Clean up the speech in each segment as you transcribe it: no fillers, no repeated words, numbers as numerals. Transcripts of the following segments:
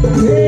Hallelujah.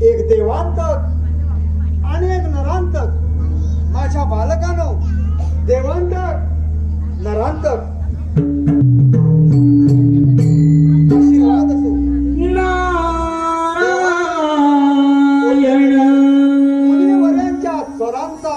एक देवांतक आणि एक नरांतक. माझ्या बालकानो, देवांतक नरांतक आशीर्वाद असो. नारायण मुनिवर्यांच्या स्वरांचा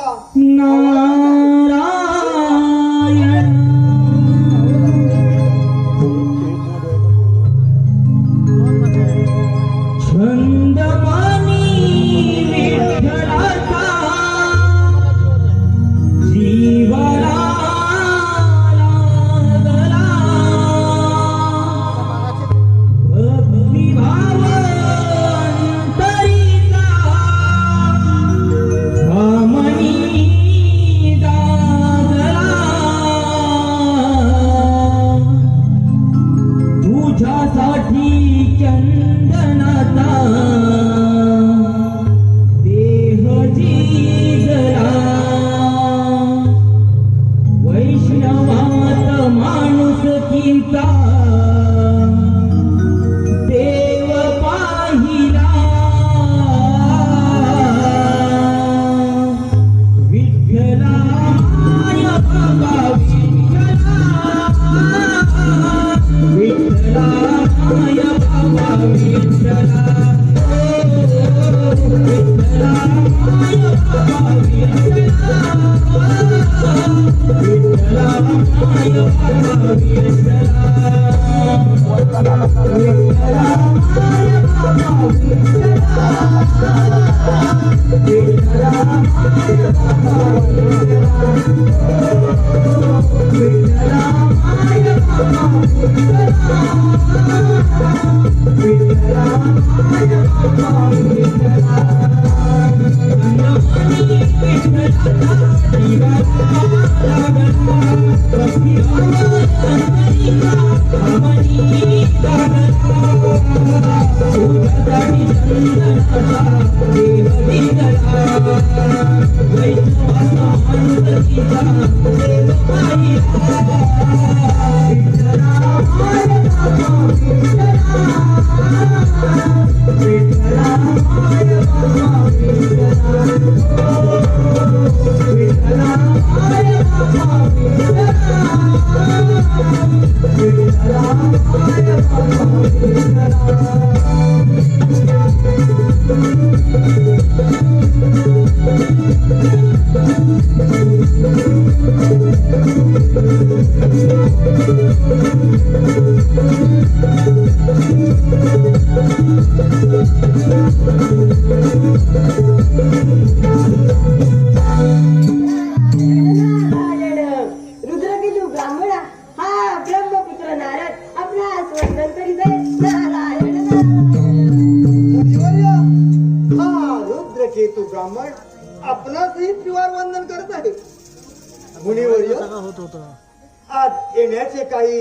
आज येण्याचे काही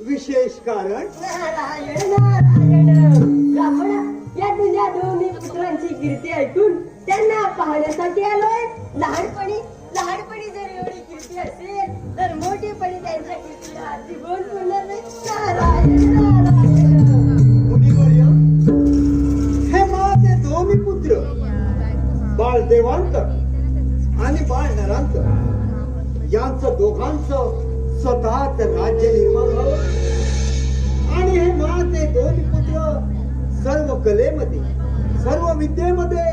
विशेष कारण? या तुझ्या दोन्ही पुत्रांची कीर्ती ऐकून त्यांना पाहण्यासाठी आलोय. लहानपणी जर एवढी कीर्ती असेल तर मोठेपणी त्यांच्या कीर्तीला आधी बोल होणार नाही. मुनिवर्य, हे माझे दोन्ही पुत्र बाळ देवांतक आणि बाळ नरांतक यांचं दोघांचं स्वतःच राज्य निर्माण व्हावं. आणि हे माझे दोन्ही पुत्र सर्व कलेमध्ये, सर्व विद्येमध्ये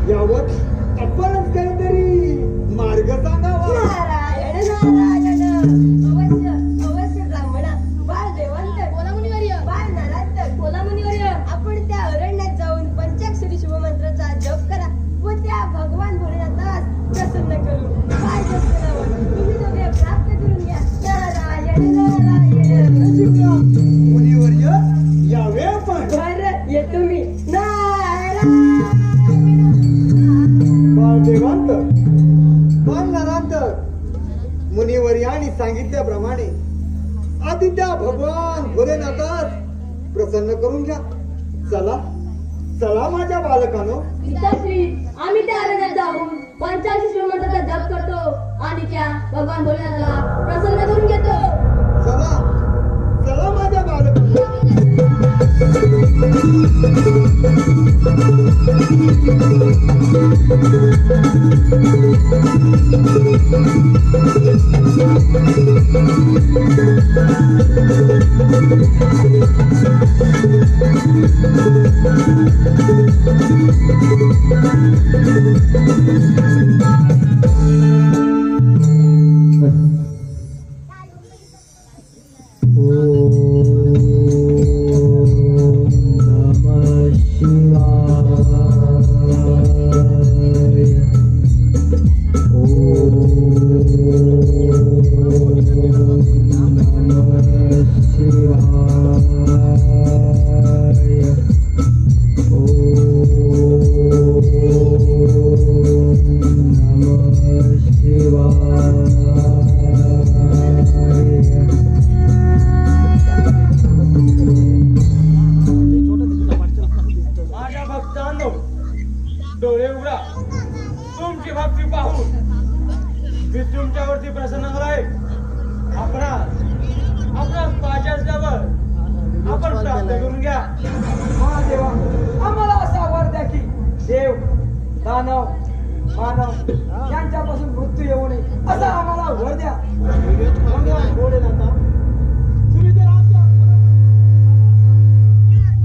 यावर आपणच काहीतरी मार्ग सांगावा. नारायण नारायण. अवश्य अवश्य ब्राह्मणा. बाळ देवांत कोलामुनीवर्य. बाळ नरांत कोलामुनीवर्य. आपण त्या अरण्यात जाऊन पंचाक्षरी शुभमंत्राचा जप करा व त्या भगवान भोलेनाथास प्रसन्न करू. काय जप करावं तुम्ही दोघे प्राप्त करून घ्या. नारायण नारायण. मुनिवर्य यावे आपण. बरं येतो मी. नारायण. बाळ देवांत बाळ नरांत मुनिवर्याने सांगितल्याप्रमाणे आधी त्या भगवान भोलेनाथास प्रसन्न करून घ्या. चला चला माझ्या बालकानो. पिताश्री, आम्ही त्या अरण्यात जाऊन पंचाक्षरी श्रीमंताचा जप करतो आणि त्या भगवान भोलेनाथाला प्रसन्न करून घेतो. चला चला माझ्या बालकानो. डोळे उघडा. तुमची भक्ती पाहून मी तुमच्यावरती प्रसन्न झालोय. आपणास पाहिजे असल्यावर आपण प्राप्त करून घ्या. महादेवा, आम्हाला असा वर द्या की देव दानव मानव यांच्यापासून मृत्यू येऊ नये असा आम्हाला वर द्या. भगवान भोलेनाथा तुम्ही जर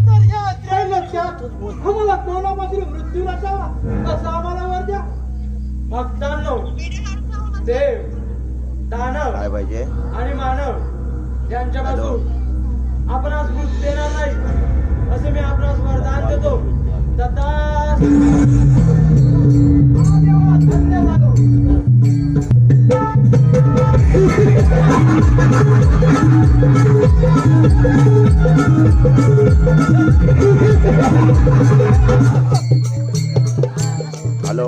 तर या त्रैलोक्यात आम्हाला कोणापासून मृत्यू नसावा असं आम्हाला वर द्या. भक्तांनो, देव दानव काय पाहिजे आणि मानव यांच्यापासून आपणास मृत्यू देणार नाही असे मी आपणास वरदान देतो. तथास्तु. महादेवा, धन्यवाद. हॅलो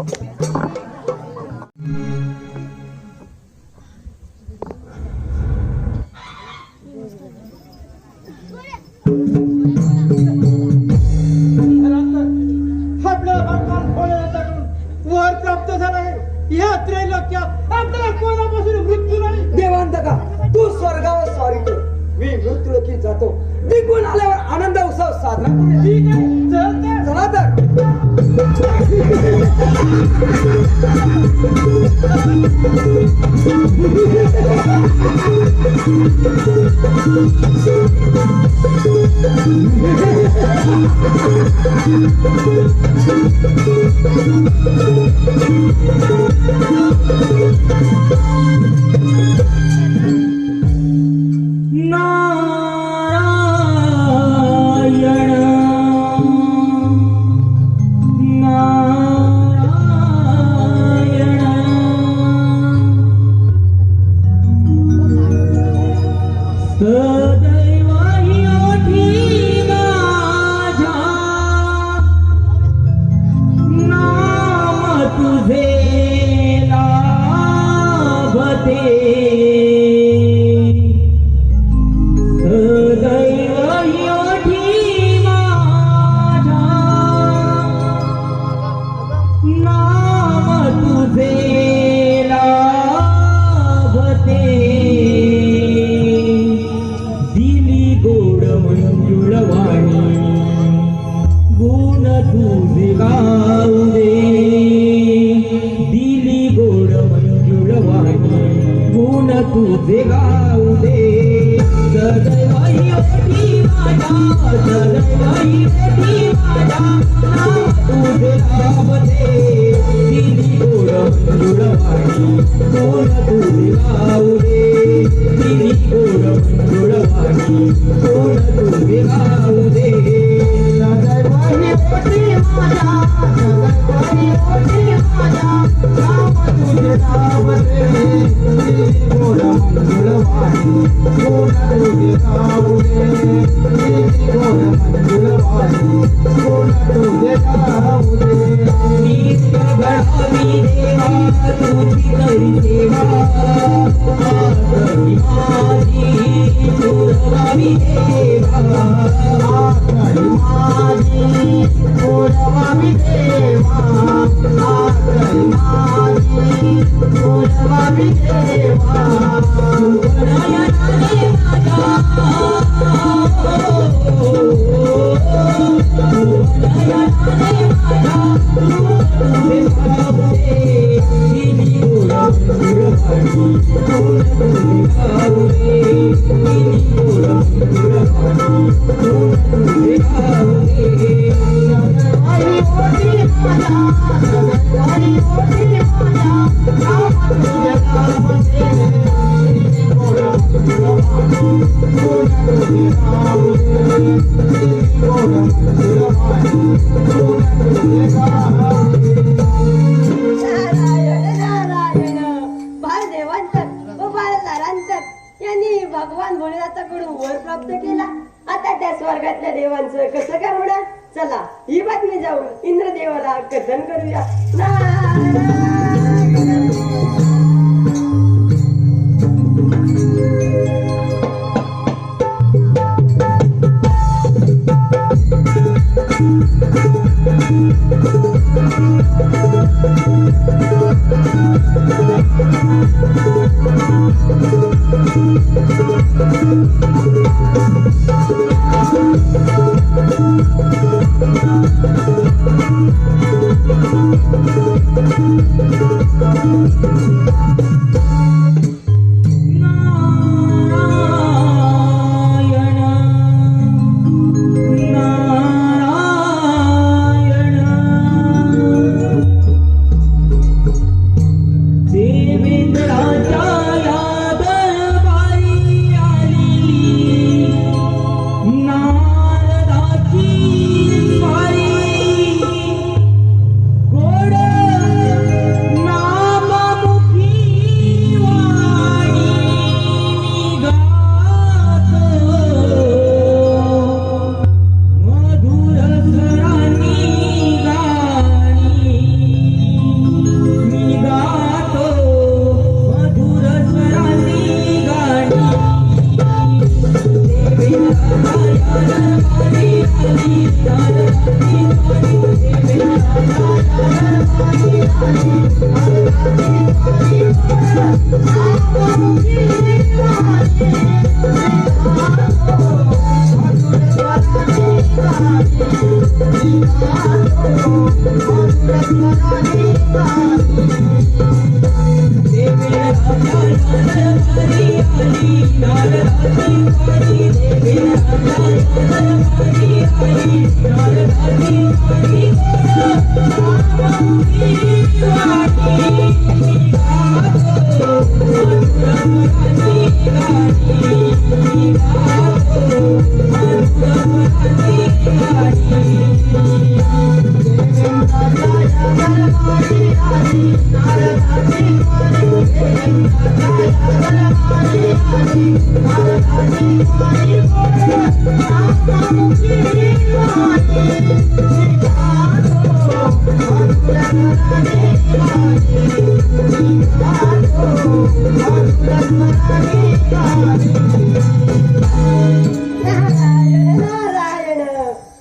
आपल्या भगवान भोलेनाथाकडून वर प्राप्त झाला आहे. या त्रैलोक्यात आपल्याला कोणापासून मृत्यू नाही. देवांत का तू स्वर्गावर स्वारी कर, मी मृत्यूलोकी जातो. निघून आल्यावर आनंद उत्सव साजरा करूया. ठीक आहे चल तर. चला तर. तुझे गाऊ दे सदैवाई ओठी माझ्या सदैवाई ओठी माझ्या नाम तुझे गाव दे. तुझी करी सेवा आकळी माझी पुरवावी देवा आकळी माझी पुरवावी देवा आकळी माझी पुरवावी देवा तू गणयाने माझ्या भगवान भोलेनाथाकडून वर प्राप्त केला. आता त्या स्वर्गातल्या देवांचं कसं काय होणार? चला ही बातमी जाऊन इंद्रदेवाला कथन करूया.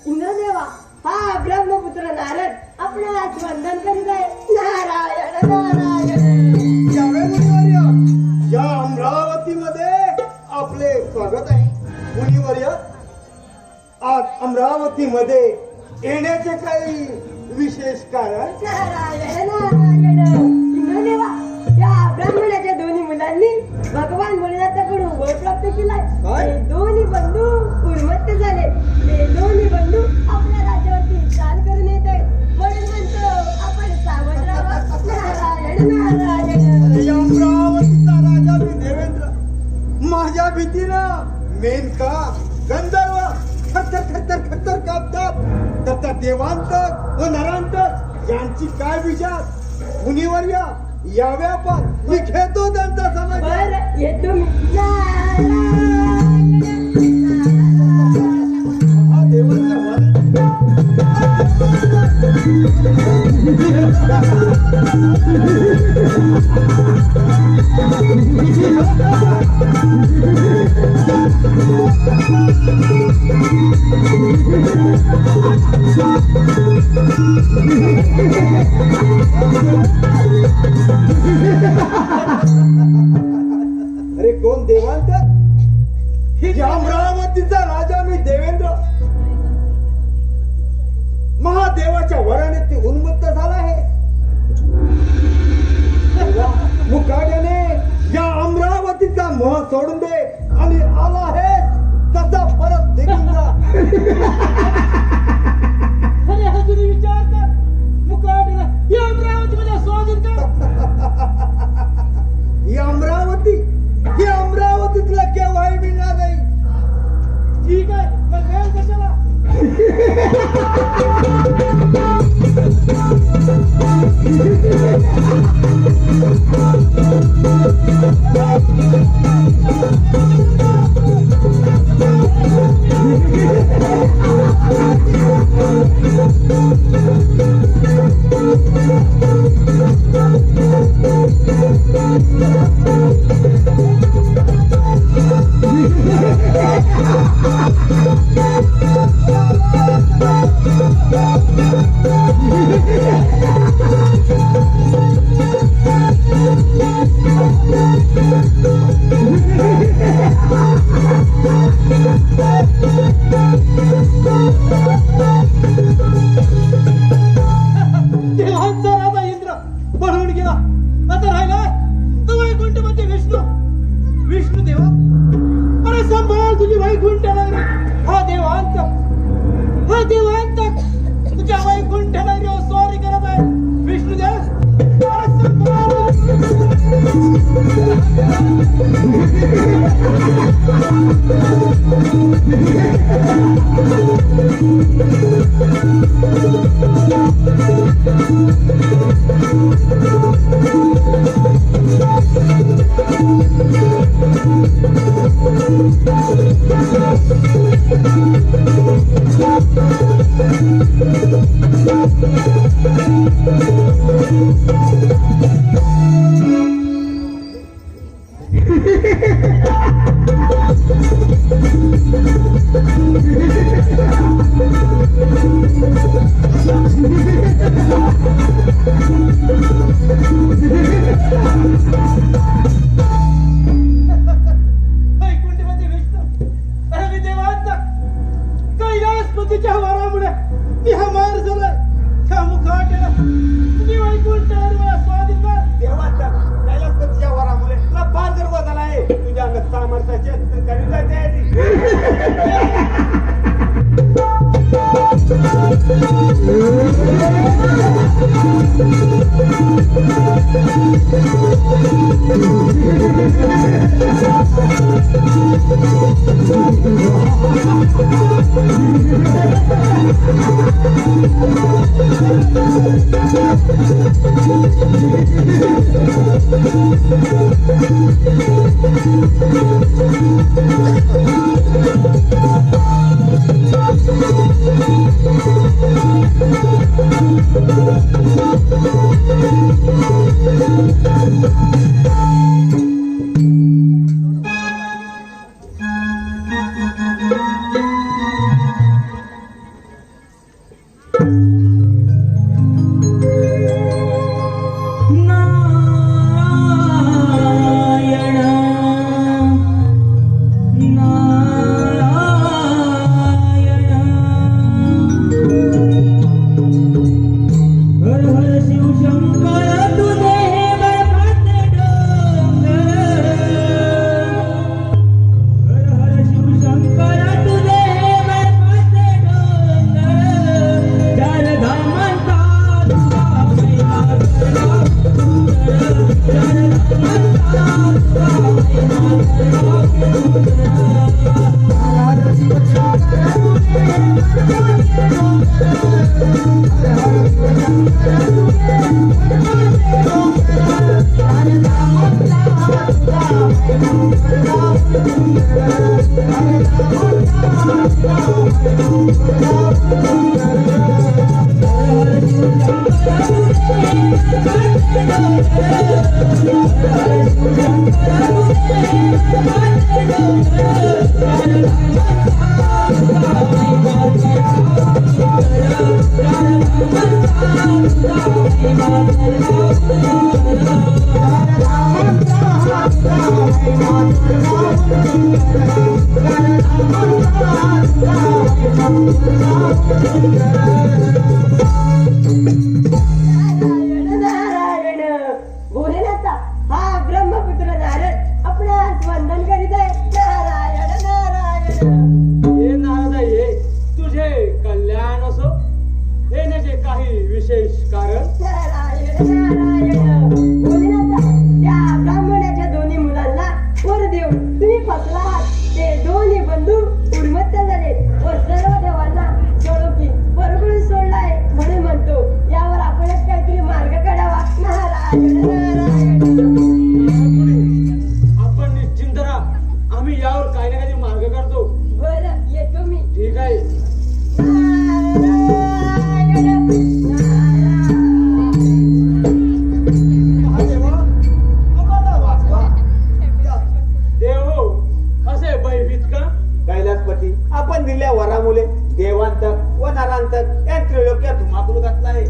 इंद्रदेवा, हा ब्रह्मपुत्र नारद आपणास वंदन करीत आहे. नारायण नारायण. या अमरावतीमध्ये आपले स्वागत आहे. मुनिवर्य, आज अमरावतीमध्ये येण्याचे काही विशेष कारण? नारायण नारायण. इंद्रदेवा, या ब्राह्मणाच्या दोन्ही मुलांनी भगवान भोलेनाथाकडून वर प्राप्त केलाय. काय? ते दोन्ही बंधू उन्मत्त झाले. ते दोन्ही बंधू आपल्या राज्यावरती चाल करून येत आहेत. म्हणून म्हणतो आपण सावध राहावा. नारायण नारायण. या अमरावतीचा राजा मी देवेंद्र, माझ्या भीतीनं मेनका गंधर्व खतर खतर खतर कापतात. तर त्या देवांतक व नरांतक यांची काय विचार? मुनिवर्य, यावे आपण. मी घेतो त्यांचा समाचार. बरं, येतो मी. नारायण हा देवांचा वाद. अरे कोण देवांत? या अमरावतीचा राजा मी देवेंद्र. महादेवाच्या वराने ती उन्मत्त झाला आहे. मुकाट्याने या अमरावतीचा मोह सोडून दे आणि आला आहे तसा परत निघून जा. अरे हजूरी विचार कर मुकाटीला या अमरावतीमध्ये स्वाधीन कर. ही अमरावती तुला केव्हाही मिळणार नाही. ठीक आहे मग वेळ कशाला देवांचा राजा इंद्र पळून गेला. आता राहिला तो वैकुंठमध्ये विष्णू देवा. अरे सांभाळ तुझी वैकुंठ नगरी. हा देवांत तुझ्या वैकुंठ नगरीवर स्वारी करत आहे विष्णुदेव. अरे सांभाळ वैकुंठमध्ये विष्णू. अरे मी देवांत कैलासपतीच्या वरामुळे मी हा मार झालाय. त्या मुखाट्याला तुम्ही वैकुंठ मला स्वाधीन कर. देवाचा कैलासपतीच्या वरामुळे तुला फार गर्व झाला आहे. तुझ्या अंगात सामर्थ्याचे कविता तयारी. Hare नारायण नारायण भोलेनाथा हा ब्रह्मपुत्र नारद आपणास वंदन करीत आहे. नारायण नारायण हे नारदा ये, तुझे कल्याण असो. येण्याचे काही विशेष कारण? नारायण नारायण भोलेनाथा त्या ब्राह्मणाच्या दोन्ही मुलांना वर देऊन तुम्ही फसला आहात. ते दोन्ही बंधू उन्मत्त झाले व सर्व देवांना सोडोकी परगळून सोडलाय म्हणून म्हणतो यावर आपणच काहीतरी मार्ग काढावा. नारायण नारायण आपण निश्चिंत राहा, आम्ही यावर काही ना काही मार्ग काढतो. बरं येतो मी. ठीक आहे. नारायण नारायण महादेवा आम्हाला वाचवा. देव हो, असे भयभीत का? कैलासपती आपण दिल्या वरामुळे देवांतक व नरांतक या त्रिलोक्यात धुमाकूळ घातला आहे.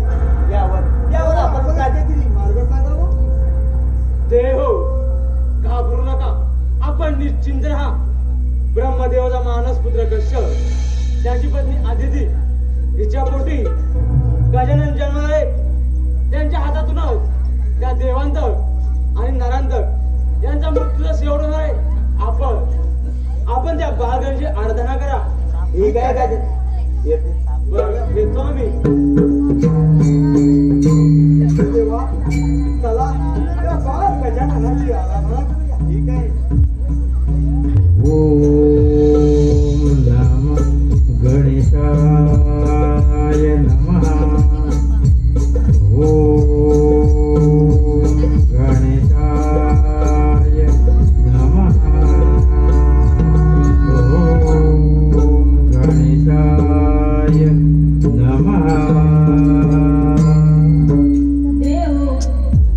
यावर आपण काहीतरी मार्ग सांगावा. देव हो, घाबरू नका, आपण निश्चिंत राहा. ब्रह्मदेवाचा मानस पुत्र कश्यप, त्याची पत्नी आदिती, हिच्या पोटी गजानन जन्मला आहे. त्यांच्या हातातूनच त्या देवांतक आणि नरांतक यांचा मृत्यूचा शेवट होणार आहे. आपण त्या बालगणची आराधना करा. ठीक आहे का येते. बरं, येतो आम्ही. देवा चला त्या बाळ गजाननाची आराधना करूया. ठीक आहे. ओम नमः गणेशाय नमः. ओम गणेशाय नमः. ओम गणेशाय नमः. देव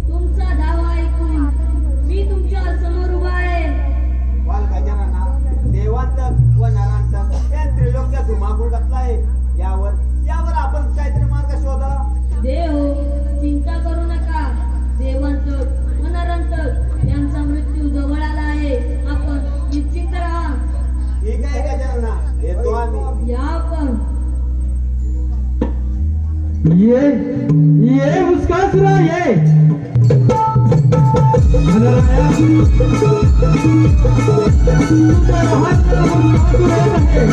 तुमचा धावा ऐकून मी तुमच्या समोर उभा आहे. बाल गजानना देवांतक व नरांतक या त्रिलोक्यात धुमाकूळ घातला आहे. यावर आपण काहीतरी मार्ग शोधा. देव चिंता करू नका. देवांतक व नरांतक यांचा मृत्यू जवळ आला आहे. आपण निश्चिंत राहा. ठीक आहे गजानना येतो आम्ही. या आपण. ये मुस्कासुरा ये. घनराया, तुझ्या हात मुस्कासुरा आहे.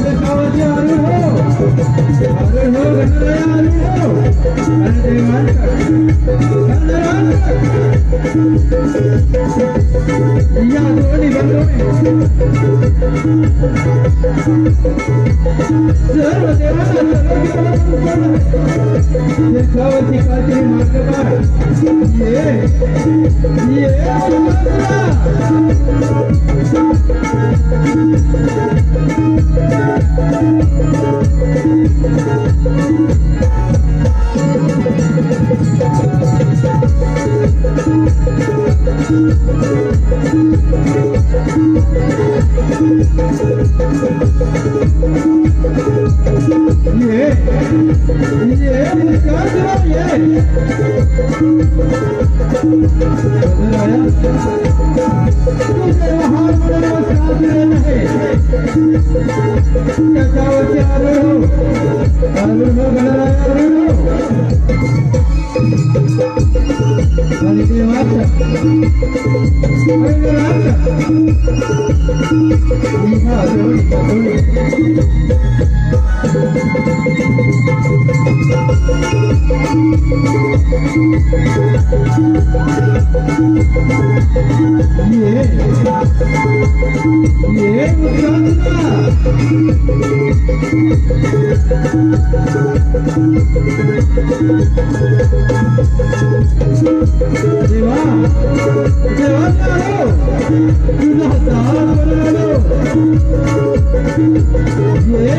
सजावटी आलू हो, चालू हो घनराया हो. ये Thank you. ये देवा देवा आलो तुझा दार बनवलो ये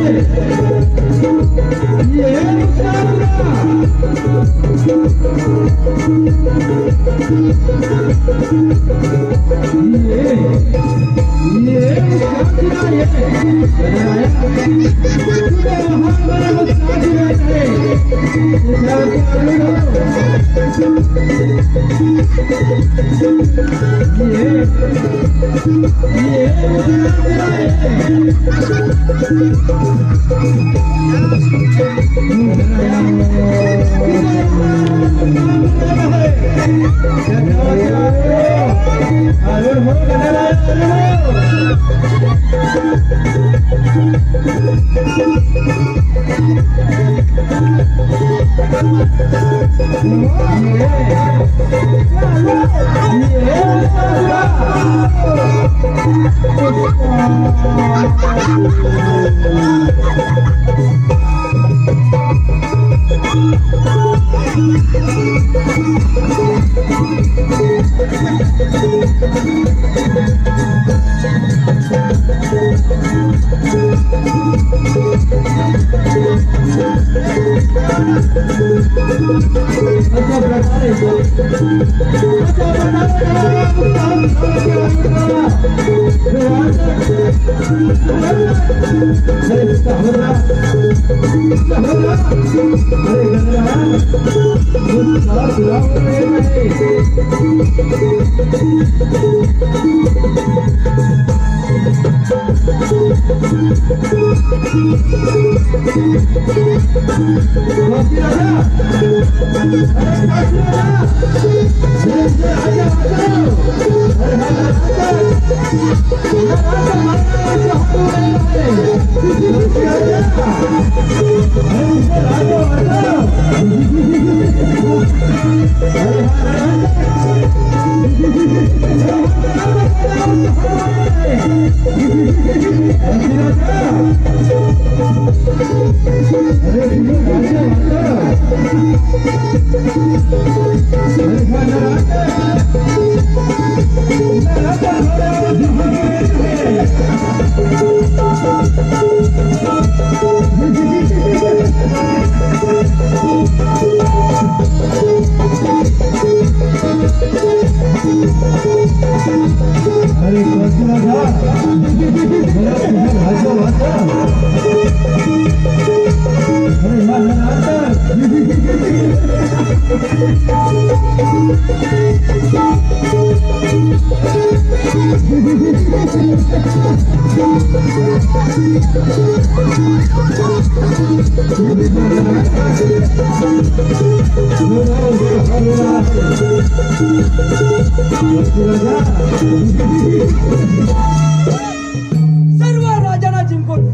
सर्व राजांना जिंकून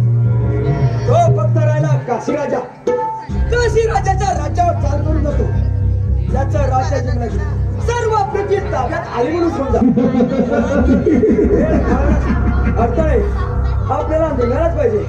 तो फक्त राहिला काशी राजा. काशी राजाच्या राज्यावर चाल करून जातो. त्याचं राज्य जिंकलं की सर्व प्रति ताब्यात आले म्हणून समजा. अर्थ नाही आपल्याला निघायलाच पाहिजे.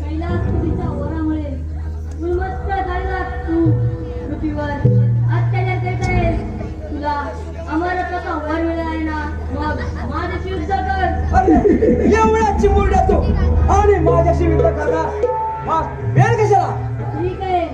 कैलासपुरीच्या वरामुळे उन्मत्त झालेला तू पृथ्वीवर अत्याचार करीत आहेस. तुला अमरत्वाचा वर मिळाला आहे ना, मग माझ्याशी युद्ध कर. अरे एवढा चिमुरडा तो वेळ कशाला ठीक आहे.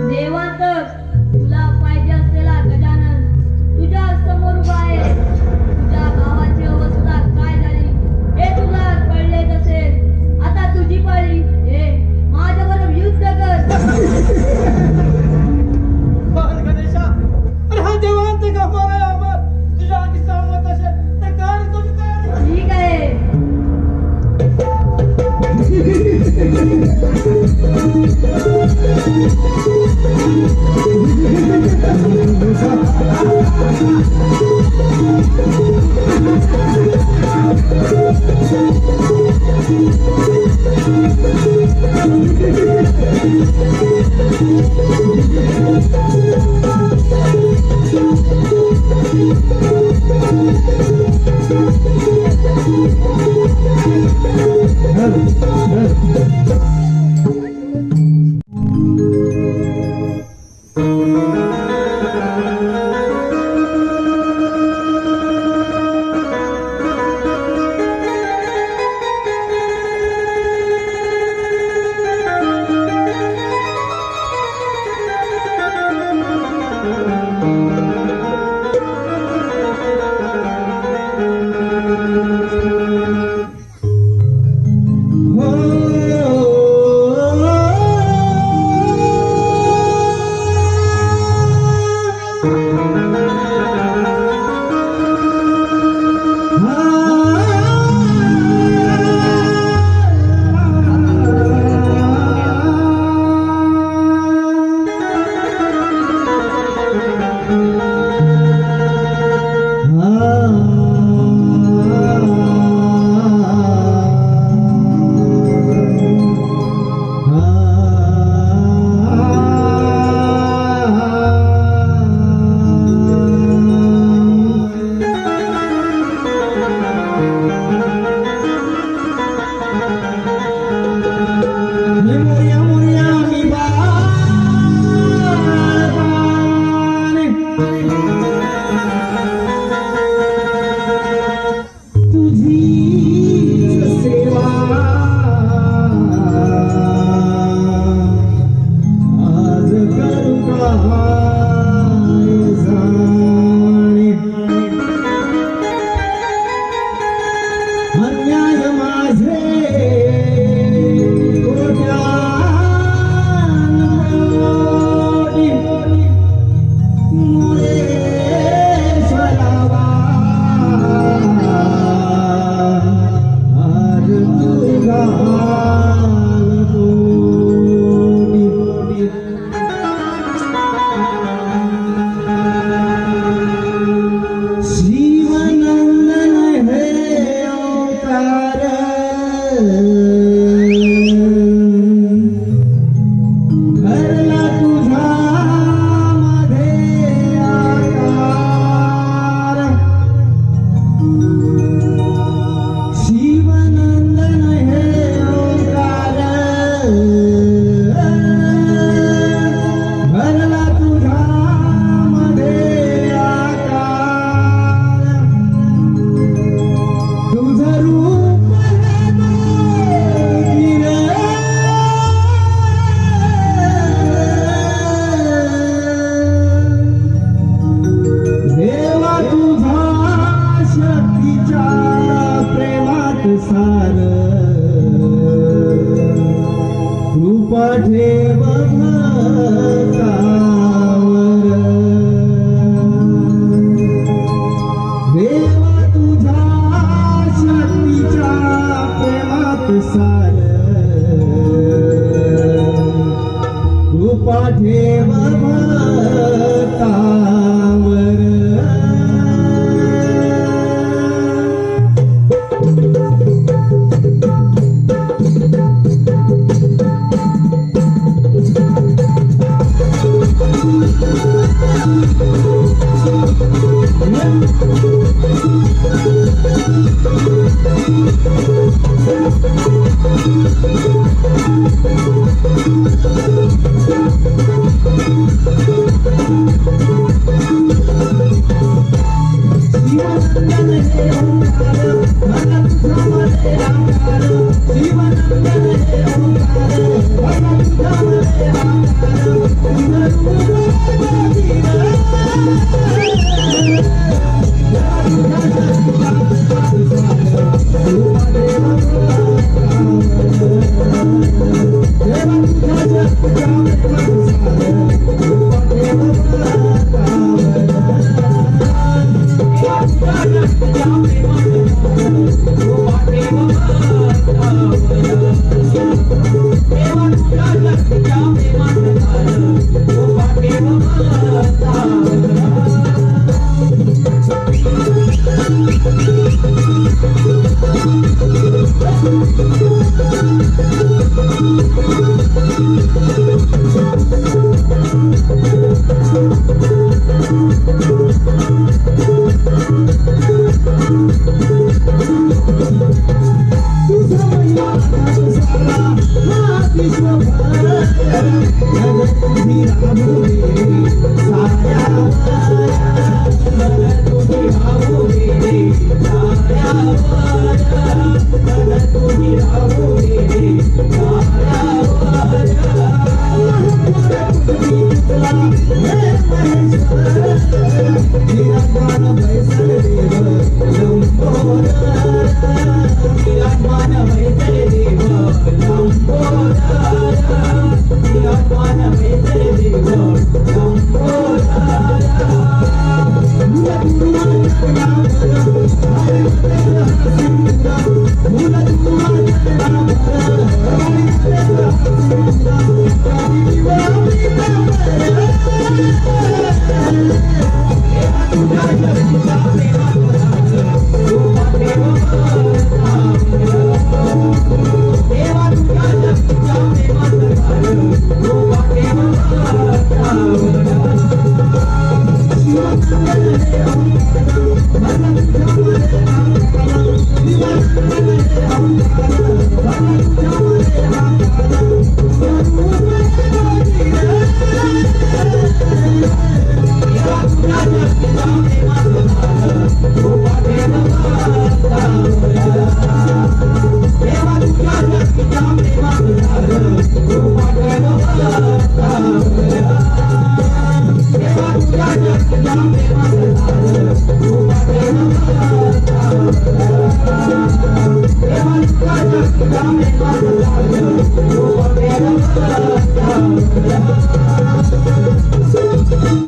देवांत तुला पाहिजे असलेला गजानन तुझ्या समोर उभा आहे. तुझ्या भावाची अवस्था काय झाली हे तुला कळलेच असेल. आता तुझी पाळी. हे माझ्याबरोबर युद्ध कर. पण गणेशा, अरे हा देवांत गप्पा आहे अमर. तुझ्या अंगी सामत असेल तर काय तुझी तयारी? ठीक आहे. हो कृपा ठेव भक्तावर देवा तुझ्या शक्तीच्या प्रेमात सार कृपा ठेव भक्तावर देवा